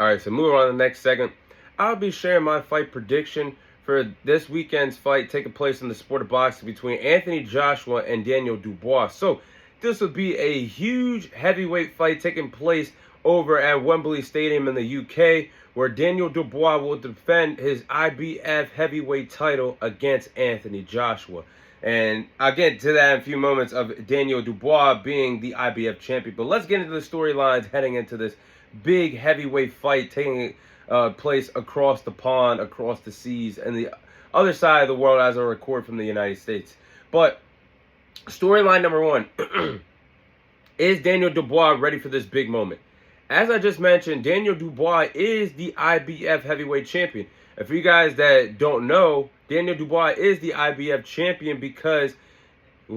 Alright, so moving on to the next segment. I'll be sharing my fight prediction for this weekend's fight taking place in the sport of boxing between Anthony Joshua and Daniel Dubois. So, this will be a huge heavyweight fight taking place over at Wembley Stadium in the UK, where Daniel Dubois will defend his IBF heavyweight title against Anthony Joshua. And I'll get to that in a few moments of Daniel Dubois being the IBF champion. But let's get into the storylines heading into this big heavyweight fight taking place across the pond, across the seas, and the other side of the world as I record from the United States. But storyline number one, is Daniel Dubois ready for this big moment? As I just mentioned, Daniel Dubois is the IBF heavyweight champion. And for you guys that don't know, Daniel Dubois is the IBF champion because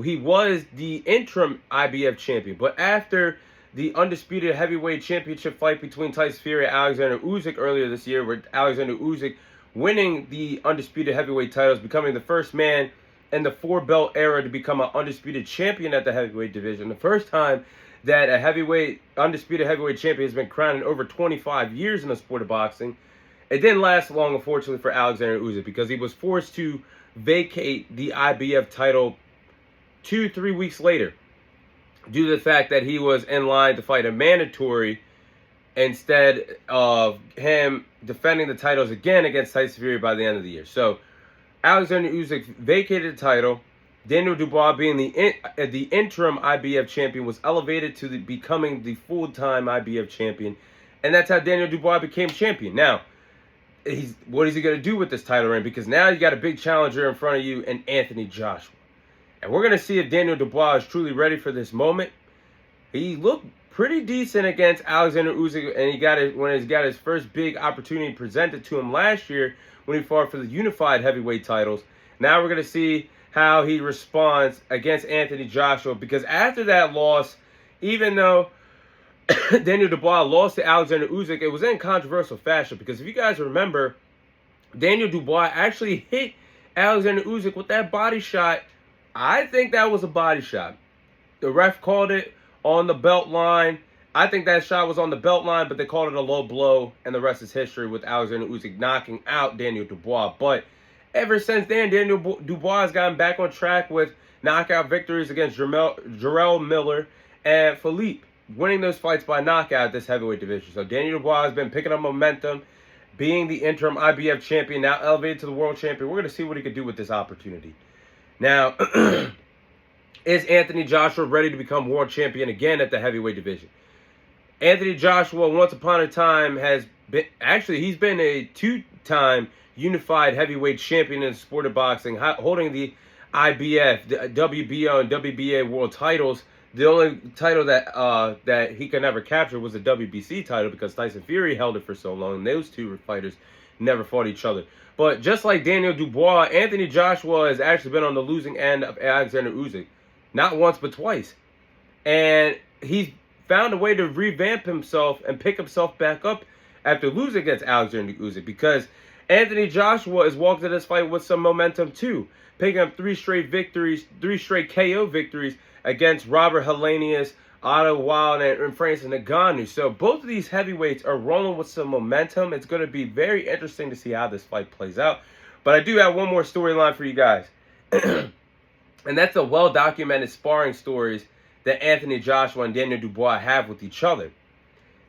he was the interim IBF champion. But after the undisputed heavyweight championship fight between Tyson Fury and Alexander Usyk earlier this year, where Alexander Usyk winning the undisputed heavyweight titles, becoming the first man in the four-belt era to become an undisputed champion at the heavyweight division. The first time that a undisputed heavyweight champion has been crowned in over 25 years in the sport of boxing. It didn't last long, unfortunately, for Alexander Usyk because he was forced to vacate the IBF title 2-3 weeks later due to the fact that he was in line to fight a mandatory instead of him defending the titles again against Tyson Fury by the end of the year. So Alexander Usyk vacated the title. Daniel Dubois, being the interim IBF champion, was elevated to becoming the full-time IBF champion. And that's how Daniel Dubois became champion. Now, what is he going to do with this title reign? Because now you got a big challenger in front of you in Anthony Joshua. And we're going to see if Daniel Dubois is truly ready for this moment. He looked pretty decent against Alexander Usyk, and when he got his first big opportunity presented to him last year when he fought for the unified heavyweight titles. Now we're going to see how he responds against Anthony Joshua, because after that loss, even though Daniel Dubois lost to Alexander Usyk, it was in controversial fashion, because if you guys remember, Daniel Dubois actually hit Alexander Usyk with that body shot. I think that was a body shot. The ref called it on the belt line. I think that shot was on the belt line, but they called it a low blow, and the rest is history with Alexander Usyk knocking out Daniel Dubois. But ever since then, Daniel Dubois has gotten back on track with knockout victories against Jarrell Miller and Philippe, winning those fights by knockout at this heavyweight division. So Daniel Dubois has been picking up momentum, being the interim IBF champion, now elevated to the world champion. We're going to see what he could do with this opportunity. Now, is Anthony Joshua ready to become world champion again at the heavyweight division? Anthony Joshua, once upon a time, he's been a two-time unified heavyweight champion in the sport of boxing, holding the IBF, the WBO, and WBA world titles. The only title that he could never capture was the WBC title, because Tyson Fury held it for so long, and those two fighters never fought each other. But just like Daniel Dubois, Anthony Joshua has actually been on the losing end of Alexander Usyk. Not once, but twice. And he's found a way to revamp himself and pick himself back up after losing against Alexander Usyk, because Anthony Joshua is walking to this fight with some momentum too, picking up 3 straight victories, 3 straight KO victories against Robert Helenius, Otto Wilde, and Francis Ngannou. So both of these heavyweights are rolling with some momentum. It's going to be very interesting to see how this fight plays out. But I do have one more storyline for you guys. And that's the well-documented sparring stories that Anthony Joshua and Daniel Dubois have with each other.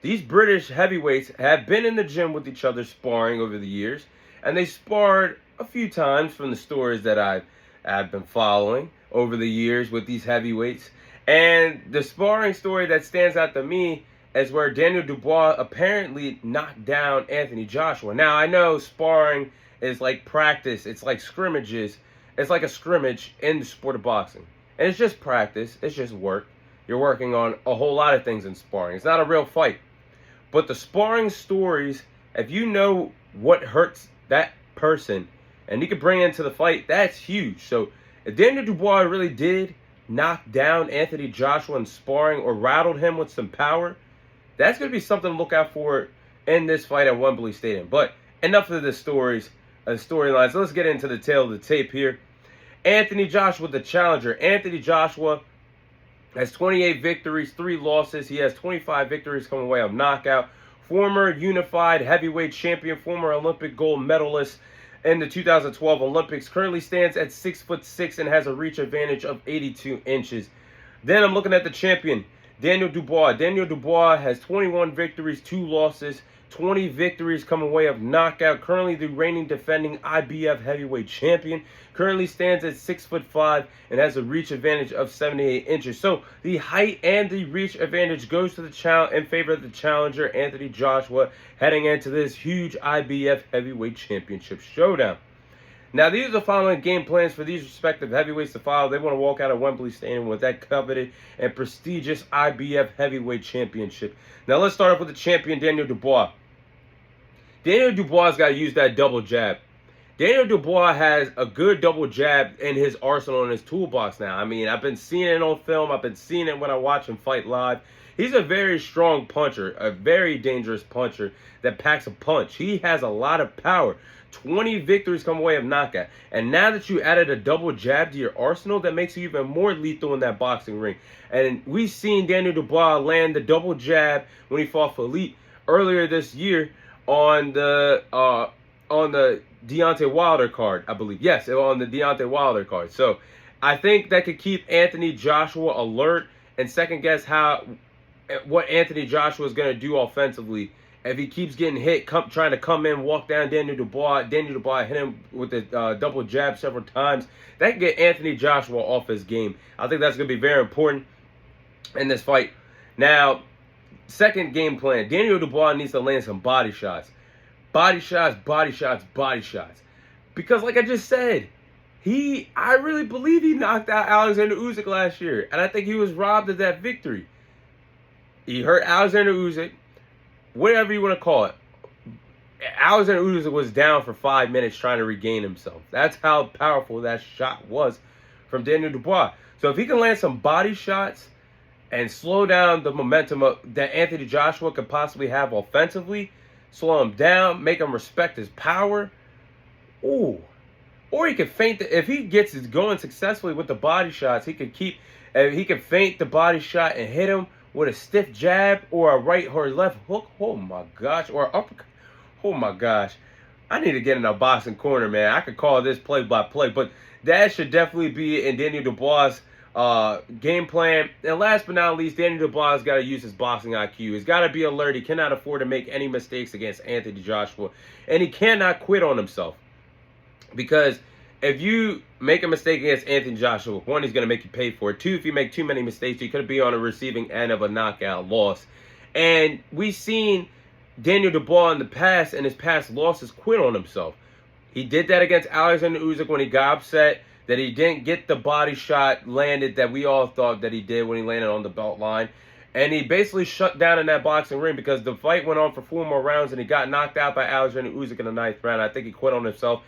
These British heavyweights have been in the gym with each other sparring over the years, and they sparred a few times from the stories that I've been following over the years with these heavyweights. And the sparring story that stands out to me is where Daniel Dubois apparently knocked down Anthony Joshua. Now, I know sparring is like practice. It's like scrimmages. It's like a scrimmage in the sport of boxing. And it's just practice. It's just work. You're working on a whole lot of things in sparring. It's not a real fight. But the sparring stories, if you know what hurts that person and you can bring it into the fight, that's huge. So if Daniel Dubois really did knock down Anthony Joshua in sparring or rattled him with some power, that's going to be something to look out for in this fight at Wembley Stadium. But enough of the storylines. Let's get into the tail of the tape here. Anthony Joshua, the challenger. Anthony Joshua has 28 victories, 3 losses. He has 25 victories coming away on knockout, former unified heavyweight champion, former Olympic gold medalist in the 2012 Olympics, currently stands at 6'6" and has a reach advantage of 82 inches. Then I'm looking at the champion, Daniel Dubois. Daniel Dubois has 21 victories, 2 losses, 20 victories come away of knockout. Currently the reigning defending IBF heavyweight champion. Currently stands at 6'5" and has a reach advantage of 78 inches. So the height and the reach advantage goes to the in favor of the challenger, Anthony Joshua, heading into this huge IBF heavyweight championship showdown. Now, these are the following game plans for these respective heavyweights to follow. They want to walk out of Wembley Stadium with that coveted and prestigious IBF heavyweight championship. Now, let's start off with the champion, Daniel Dubois. Daniel Dubois got to use that double jab. Daniel Dubois has a good double jab in his arsenal, in his toolbox now. I mean, I've been seeing it on film. I've been seeing it when I watch him fight live. He's a very strong puncher, a very dangerous puncher that packs a punch. He has a lot of power. 20 victories come away of knockout. And now that you added a double jab to your arsenal, that makes you even more lethal in that boxing ring. And we've seen Daniel Dubois land the double jab when he fought Philippe earlier this year on the Deontay Wilder card, I believe. Yes, on the Deontay Wilder card. So I think that could keep Anthony Joshua alert and second guess what Anthony Joshua is going to do offensively. If he keeps getting hit, trying to come in, walk down Daniel Dubois hit him with the double jab several times. That can get Anthony Joshua off his game. I think that's going to be very important in this fight. Now, second game plan. Daniel Dubois needs to land some body shots. Body shots, body shots, body shots. Because like I just said, I really believe he knocked out Alexander Usyk last year. And I think he was robbed of that victory. He hurt Alexander Usyk. Whatever you want to call it. Alexander Usyk was down for 5 minutes trying to regain himself. That's how powerful that shot was from Daniel Dubois. So if he can land some body shots and slow down the momentum that Anthony Joshua could possibly have offensively, slow him down, make him respect his power, ooh. Or he could feint. If he gets it going successfully with the body shots, he could feint the body shot and hit him with a stiff jab or a right or left hook. Oh my gosh. Or uppercut. Oh my gosh. I need to get in a boxing corner, man. I could call this play by play, but that should definitely be in Daniel Dubois' game plan. And last but not least, Daniel Dubois has got to use his boxing IQ. He's got to be alert. He cannot afford to make any mistakes against Anthony Joshua. And he cannot quit on himself. Because if you make a mistake against Anthony Joshua, one, he's going to make you pay for it. Two, if you make too many mistakes, you could be on a receiving end of a knockout loss. And we've seen Daniel Dubois in the past, and his past losses, quit on himself. He did that against Alexander Usyk when he got upset that he didn't get the body shot landed that we all thought that he did when he landed on the belt line. And he basically shut down in that boxing ring because the fight went on for 4 more rounds and he got knocked out by Alexander Usyk in the 9th round. I think he quit on himself.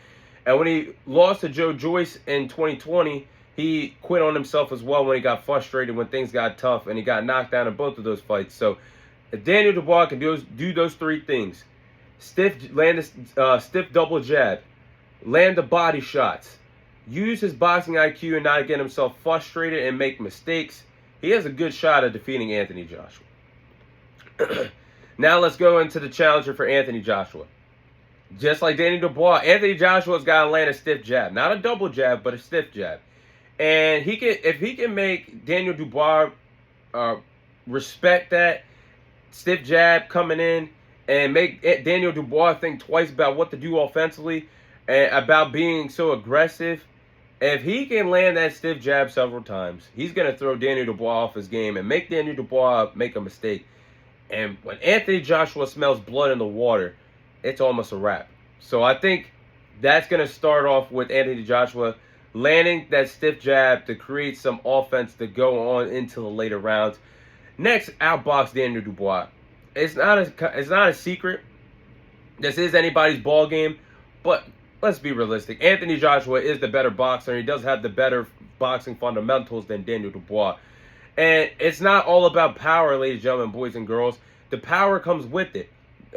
And when he lost to Joe Joyce in 2020, he quit on himself as well when he got frustrated, when things got tough, and he got knocked down in both of those fights. So if Daniel Dubois can do those 3 things, land a stiff double jab, land the body shots, use his boxing IQ and not get himself frustrated and make mistakes, he has a good shot at defeating Anthony Joshua. Now let's go into the challenger for Anthony Joshua. Just like Daniel Dubois, Anthony Joshua's got to land a stiff jab. Not a double jab, but a stiff jab. And if he can make Daniel Dubois respect that stiff jab coming in and make Daniel Dubois think twice about what to do offensively and about being so aggressive, if he can land that stiff jab several times, he's going to throw Daniel Dubois off his game and make Daniel Dubois make a mistake. And when Anthony Joshua smells blood in the water, it's almost a wrap. So I think that's going to start off with Anthony Joshua landing that stiff jab to create some offense to go on into the later rounds. Next, outbox Daniel Dubois. It's not a secret. This is anybody's ball game, but let's be realistic. Anthony Joshua is the better boxer. He does have the better boxing fundamentals than Daniel Dubois. And it's not all about power, ladies and gentlemen, boys and girls. The power comes with it.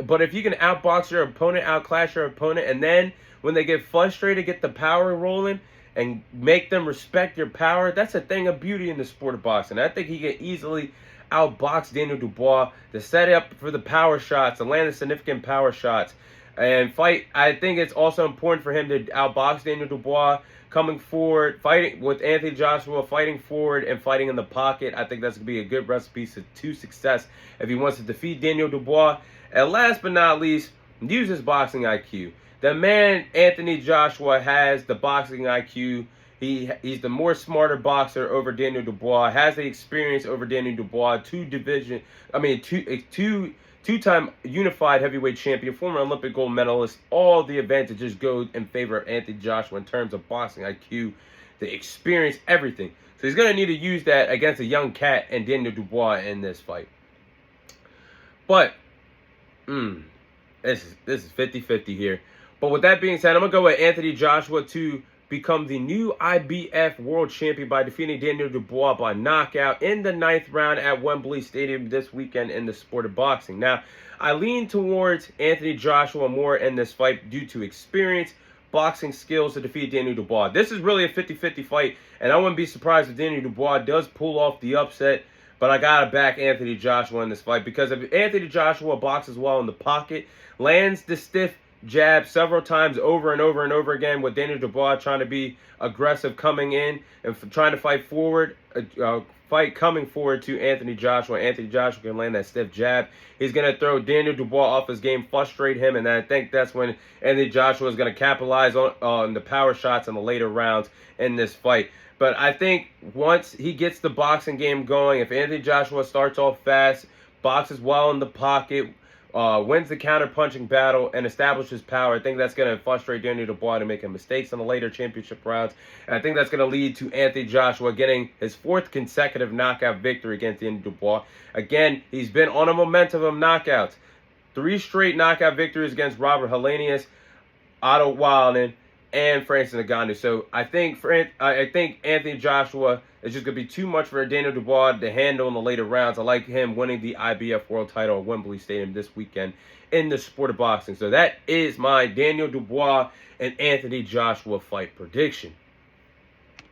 But if you can outbox your opponent, outclass your opponent, and then when they get frustrated, get the power rolling and make them respect your power, that's a thing of beauty in the sport of boxing. I think he can easily outbox Daniel Dubois, to set up for the power shots, to land the significant power shots, and fight. I think it's also important for him to outbox Daniel Dubois, coming forward, fighting with Anthony Joshua, fighting forward and fighting in the pocket. I think that's going to be a good recipe to success if he wants to defeat Daniel Dubois. And last but not least, use his boxing IQ. The man, Anthony Joshua, has the boxing IQ. He's the more smarter boxer over Daniel Dubois, has the experience over Daniel Dubois, two-time unified heavyweight champion, former Olympic gold medalist. All the advantages go in favor of Anthony Joshua in terms of boxing IQ, the experience, everything. So he's going to need to use that against a young cat and Daniel Dubois in this fight. But, this is 50-50 here. But with that being said, I'm going to go with Anthony Joshua to become the new IBF world champion by defeating Daniel Dubois by knockout in the 9th round at Wembley Stadium this weekend in the sport of boxing. Now, I lean towards Anthony Joshua more in this fight due to experience, boxing skills to defeat Daniel Dubois. This is really a 50-50 fight, and I wouldn't be surprised if Daniel Dubois does pull off the upset, but I got to back Anthony Joshua in this fight because if Anthony Joshua boxes well in the pocket, lands the stiff jab several times over and over and over again, with Daniel Dubois trying to be aggressive coming in and trying to fight forward, coming forward to Anthony Joshua. Anthony Joshua can land that stiff jab. He's going to throw Daniel Dubois off his game, frustrate him, and I think that's when Anthony Joshua is going to capitalize on the power shots in the later rounds in this fight. But I think once he gets the boxing game going, if Anthony Joshua starts off fast, boxes well in the pocket, wins the counter-punching battle, and establishes power, I think that's going to frustrate Daniel Dubois to making mistakes in the later championship rounds. And I think that's going to lead to Anthony Joshua getting his 4th consecutive knockout victory against Daniel Dubois. Again, he's been on a momentum of knockouts. 3 straight knockout victories against Robert Helenius, Otto Wildin, and Francis Ngannou. So I think Anthony Joshua is just going to be too much for Daniel Dubois to handle in the later rounds. I like him winning the IBF World title at Wembley Stadium this weekend in the sport of boxing. So that is my Daniel Dubois and Anthony Joshua fight prediction.